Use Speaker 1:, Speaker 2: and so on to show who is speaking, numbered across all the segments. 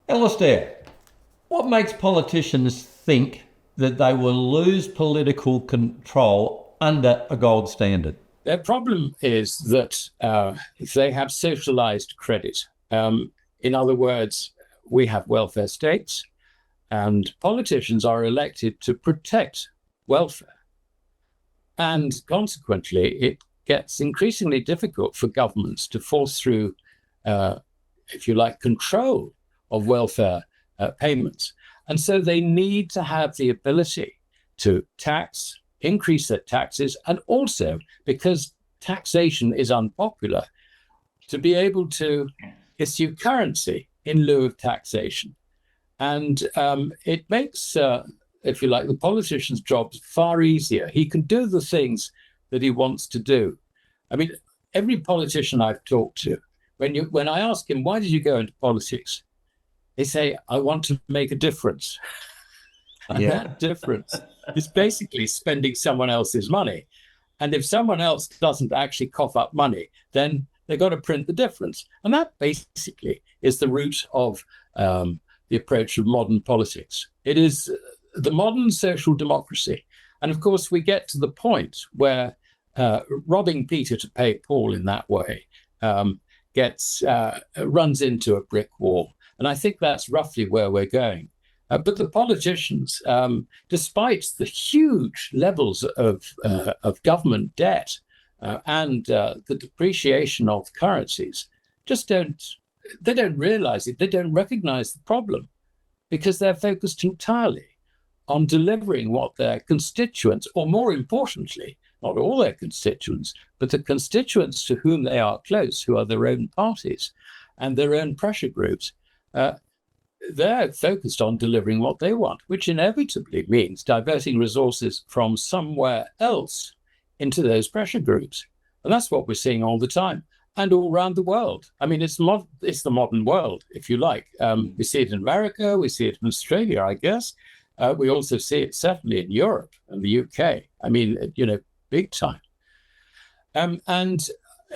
Speaker 1: Alistair, what makes politicians think that they will lose political control under a gold standard?
Speaker 2: Their problem is that they have socialized credit. In other words, we have welfare states, and politicians are elected to protect welfare. And consequently, it gets increasingly difficult for governments to force through, if you like, control of welfare payments. And so they need to have the ability to tax, increase their taxes, and also, because taxation is unpopular, to be able to issue currency in lieu of taxation. And it makes, if you like, the politician's job far easier. He can do the things that he wants to do. I mean, every politician I've talked to, when I ask him, why did you go into politics? They say, I want to make a difference. And that difference is basically spending someone else's money. And if someone else doesn't actually cough up money, then they've got to print the difference. And that basically is the root of the approach of modern politics. It is the modern social democracy. And of course, we get to the point where robbing Peter to pay Paul in that way runs into a brick wall. And I think that's roughly where we're going. But the politicians, despite the huge levels of government debt and the depreciation of currencies, they don't realize it. They don't recognize the problem because they're focused entirely on delivering what their constituents, or more importantly, not all their constituents, but the constituents to whom they are close, who are their own parties and their own pressure groups, they're focused on delivering what they want, which inevitably means diverting resources from somewhere else into those pressure groups. And that's what we're seeing all the time and all around the world. I mean, it's the modern world, if you like. We see it in America, we see it in Australia, I guess. We also see it certainly in Europe and the UK. I mean, big time. And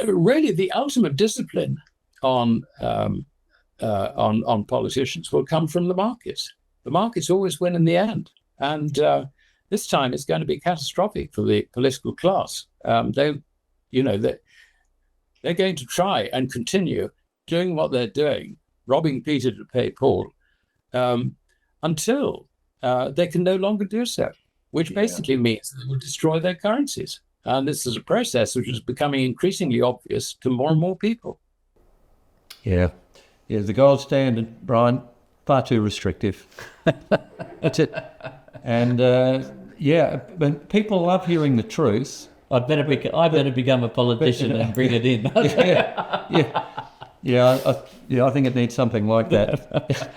Speaker 2: really the ultimate discipline on politicians will come from the markets. The markets always win in the end. And this time it's going to be catastrophic for the political class. They're going to try and continue doing what they're doing, robbing Peter to pay Paul, until they can no longer do so, which basically means they will destroy their currencies. And this is a process which is becoming increasingly obvious to more and more people.
Speaker 1: Yeah, the gold standard, Brian, far too restrictive. That's it. And but people love hearing the truth.
Speaker 3: I better become a politician and bring it in.
Speaker 1: I think it needs something like that.